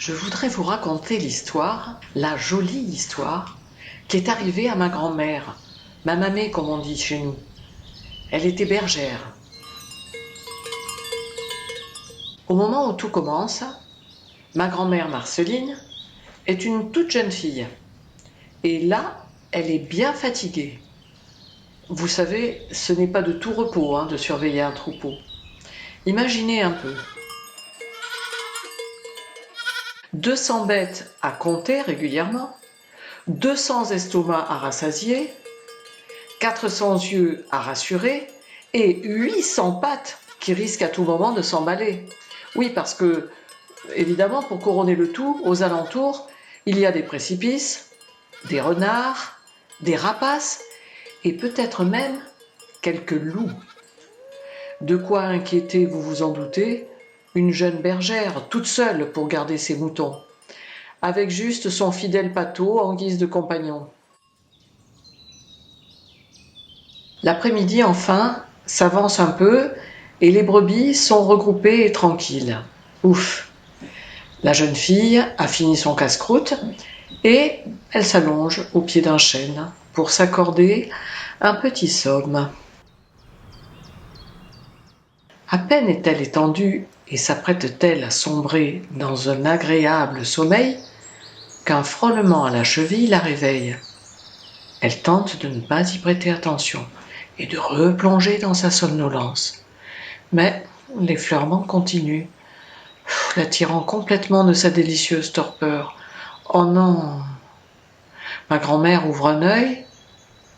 Je voudrais vous raconter l'histoire, la jolie histoire, qui est arrivée à ma grand-mère, ma mamé comme on dit chez nous. Elle était bergère. Au moment où tout commence, ma grand-mère Marceline est une toute jeune fille. Et là, elle est bien fatiguée. Vous savez, ce n'est pas de tout repos de surveiller un troupeau. Imaginez un peu. 200 bêtes à compter régulièrement, 200 estomacs à rassasier, 400 yeux à rassurer et 800 pattes qui risquent à tout moment de s'emballer. Oui, parce que, évidemment, pour couronner le tout, aux alentours, il y a des précipices, des renards, des rapaces et peut-être même quelques loups. De quoi inquiéter, vous vous en doutez, une jeune bergère toute seule pour garder ses moutons, avec juste son fidèle Pato en guise de compagnon. L'après-midi, enfin, s'avance un peu et les brebis sont regroupées et tranquilles. Ouf! La jeune fille a fini son casse-croûte et elle s'allonge au pied d'un chêne pour s'accorder un petit somme. À peine est-elle étendue et s'apprête-t-elle à sombrer dans un agréable sommeil qu'un frôlement à la cheville la réveille. Elle tente de ne pas y prêter attention et de replonger dans sa somnolence. Mais l'effleurement continue, l'attirant complètement de sa délicieuse torpeur. Oh non! Ma grand-mère ouvre un œil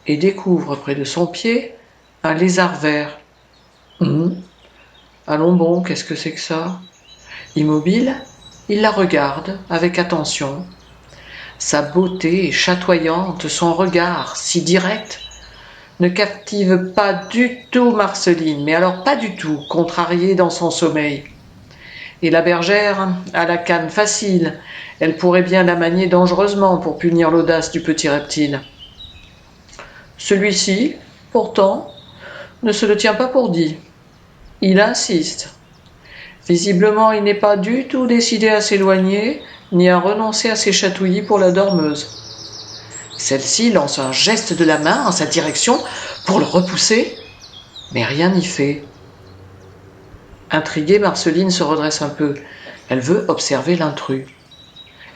et découvre près de son pied un lézard vert. Allons bon, qu'est-ce que c'est que ça? Immobile, il la regarde avec attention. Sa beauté est chatoyante, son regard si direct ne captive pas du tout Marceline, mais alors pas du tout, contrariée dans son sommeil. Et la bergère a la canne facile, elle pourrait bien la manier dangereusement pour punir l'audace du petit reptile. Celui-ci, pourtant, ne se le tient pas pour dit. Il insiste. Visiblement, il n'est pas du tout décidé à s'éloigner, ni à renoncer à ses chatouillis pour la dormeuse. Celle-ci lance un geste de la main en sa direction pour le repousser, mais rien n'y fait. Intriguée, Marceline se redresse un peu. Elle veut observer l'intrus.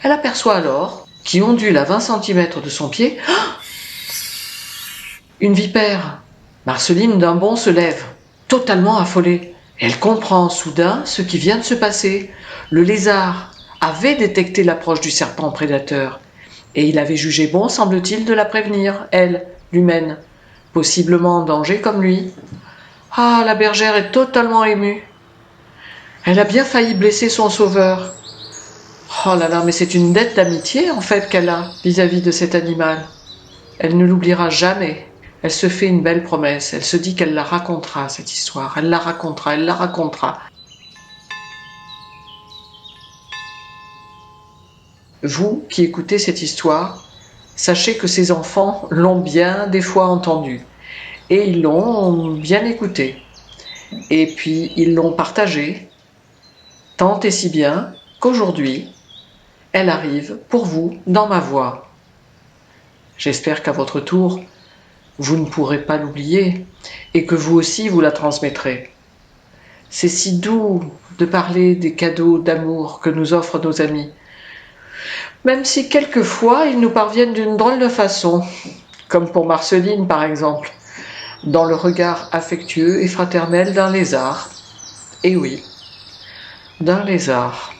Elle aperçoit alors, qui ondule à 20 cm de son pied, une vipère. Marceline d'un bond se lève, totalement affolée. Elle comprend soudain ce qui vient de se passer. Le lézard avait détecté l'approche du serpent prédateur et il avait jugé bon, semble-t-il, de la prévenir, elle, l'humaine, possiblement en danger comme lui. Ah, la bergère est totalement émue. Elle a bien failli blesser son sauveur. Oh là là, mais c'est une dette d'amitié en fait qu'elle a vis-à-vis de cet animal. Elle ne l'oubliera jamais. Elle se fait une belle promesse, elle se dit qu'elle la racontera, cette histoire, elle la racontera, elle la racontera. Vous qui écoutez cette histoire, sachez que ces enfants l'ont bien des fois entendue, et ils l'ont bien écoutée, et puis ils l'ont partagée, tant et si bien qu'aujourd'hui, elle arrive pour vous dans ma voix. J'espère qu'à votre tour, vous ne pourrez pas l'oublier et que vous aussi vous la transmettrez. C'est si doux de parler des cadeaux d'amour que nous offrent nos amis, même si quelquefois ils nous parviennent d'une drôle de façon, comme pour Marceline par exemple, dans le regard affectueux et fraternel d'un lézard. Et oui, d'un lézard.